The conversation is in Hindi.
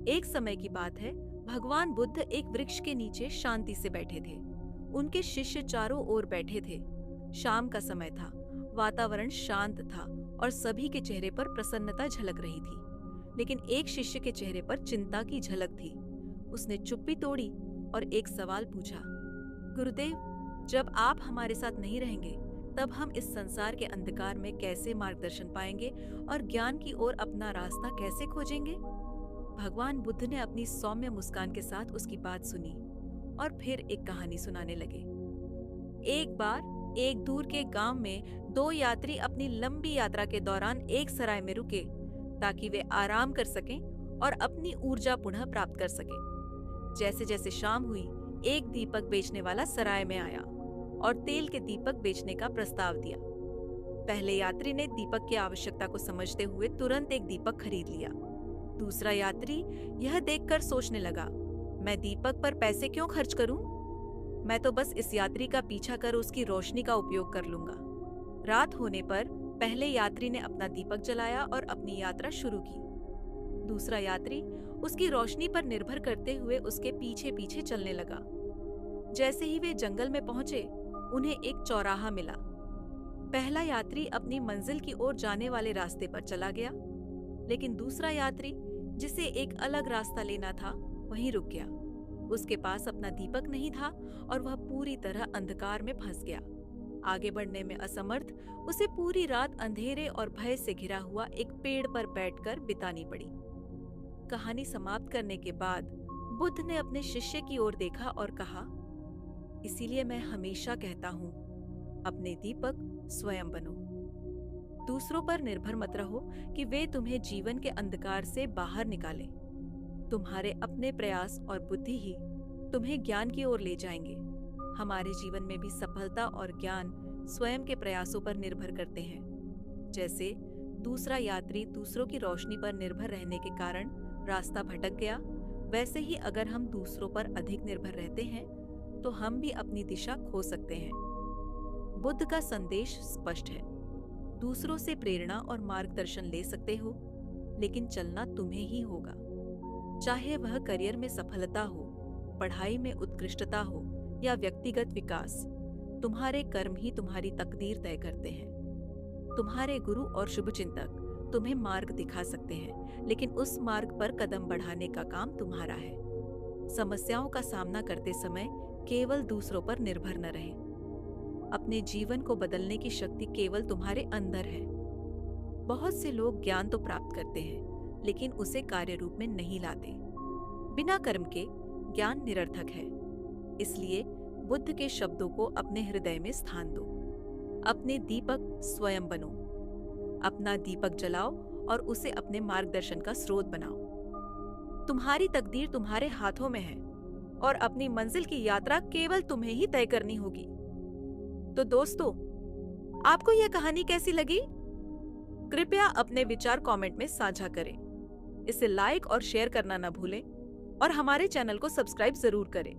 एक समय की बात है, भगवान बुद्ध एक वृक्ष के नीचे शांति से बैठे थे। उनके शिष्य चारों ओर बैठे थे। शाम का समय था, वातावरण शांत था और सभी के चेहरे पर प्रसन्नता झलक रही थी। लेकिन एक शिष्य के चेहरे पर चिंता की झलक थी। उसने चुप्पी तोड़ी और एक सवाल पूछा, गुरुदेव, जब आप हमारे साथ नहीं रहेंगे, तब हम इस संसार के अंधकार में कैसे मार्गदर्शन पाएंगे और ज्ञान की ओर अपना रास्ता कैसे खोजेंगे? भगवान बुद्ध ने अपनी सौम्य मुस्कान के साथ उसकी बात सुनी और फिर एक कहानी सुनाने लगे। एक बार एक दूर के गांव में दो यात्री अपनी लंबी यात्रा के दौरान एक सराय में रुके ताकि वे आराम कर सकें और अपनी ऊर्जा पुनः प्राप्त कर सकें। जैसे जैसे शाम हुई, एक दीपक बेचने वाला सराय में आया और तेल के दीपक बेचने का प्रस्ताव दिया। पहले यात्री ने दीपक की आवश्यकता को समझते हुए तुरंत एक दीपक खरीद लिया। दूसरा यात्री यह देखकर सोचने लगा, मैं दीपक पर पैसे क्यों खर्च करूं? मैं तो बस इस यात्री का पीछा कर उसकी रोशनी का उपयोग कर लूंगा। रात होने पर पहले यात्री ने अपना दीपक जलाया और अपनी यात्रा शुरू की। दूसरा यात्री उसकी रोशनी पर निर्भर करते हुए उसके पीछे पीछे चलने लगा। जैसे ही वे जंगल में पहुंचे, उन्हें एक चौराहा मिला। पहला यात्री अपनी मंजिल की ओर जाने वाले रास्ते पर चला गया, लेकिन दूसरा यात्री, जिसे एक अलग रास्ता लेना था, वहीं रुक गया। उसके पास अपना दीपक नहीं था और वह पूरी तरह अंधकार में फंस गया। आगे बढ़ने में असमर्थ उसे पूरी रात अंधेरे और भय से घिरा हुआ एक पेड़ पर बैठकर बितानी पड़ी। कहानी समाप्त करने के बाद बुद्ध ने अपने शिष्य की ओर देखा और कहा, इसीलिए मैं हमेशा कहता हूं, अपने दीपक स्वयं बनो। दूसरों पर निर्भर मत रहो कि वे तुम्हें जीवन के अंधकार से बाहर निकालें। तुम्हारे अपने प्रयास और बुद्धि ही तुम्हें ज्ञान की ओर ले जाएंगे। हमारे जीवन में भी सफलता और ज्ञान स्वयं के प्रयासों पर निर्भर करते हैं। जैसे दूसरा यात्री दूसरों की रोशनी पर निर्भर रहने के कारण रास्ता भटक गया, वैसे ही अगर हम दूसरों पर अधिक निर्भर रहते हैं तो हम भी अपनी दिशा खो सकते हैं। बुद्ध का संदेश स्पष्ट है, दूसरों से प्रेरणा और मार्गदर्शन ले सकते हो, लेकिन चलना तुम्हें ही होगा। चाहे वह करियर में सफलता हो, पढ़ाई में उत्कृष्टता हो या व्यक्तिगत विकास, तुम्हारे कर्म ही तुम्हारी तकदीर तय करते हैं। तुम्हारे गुरु और शुभचिंतक तुम्हें मार्ग दिखा सकते हैं, लेकिन उस मार्ग पर कदम बढ़ाने का काम तुम्हारा है। समस्याओं का सामना करते समय केवल दूसरों पर निर्भर न रहें। अपने जीवन को बदलने की शक्ति केवल तुम्हारे अंदर है। बहुत से लोग ज्ञान तो प्राप्त करते हैं, लेकिन उसे कार्य रूप में नहीं लाते। बिना कर्म के ज्ञान निरर्थक है। इसलिए बुद्ध के शब्दों को अपने हृदय में स्थान दो। अपने दीपक स्वयं बनो। अपना दीपक जलाओ और उसे अपने मार्गदर्शन का स्रोत बनाओ। तुम्हारी तकदीर तुम्हारे हाथों में है और अपनी मंजिल की यात्रा केवल तुम्हें ही तय करनी होगी। तो दोस्तों, आपको यह कहानी कैसी लगी? कृपया अपने विचार कमेंट में साझा करें। इसे लाइक और शेयर करना न भूलें और हमारे चैनल को सब्सक्राइब जरूर करें।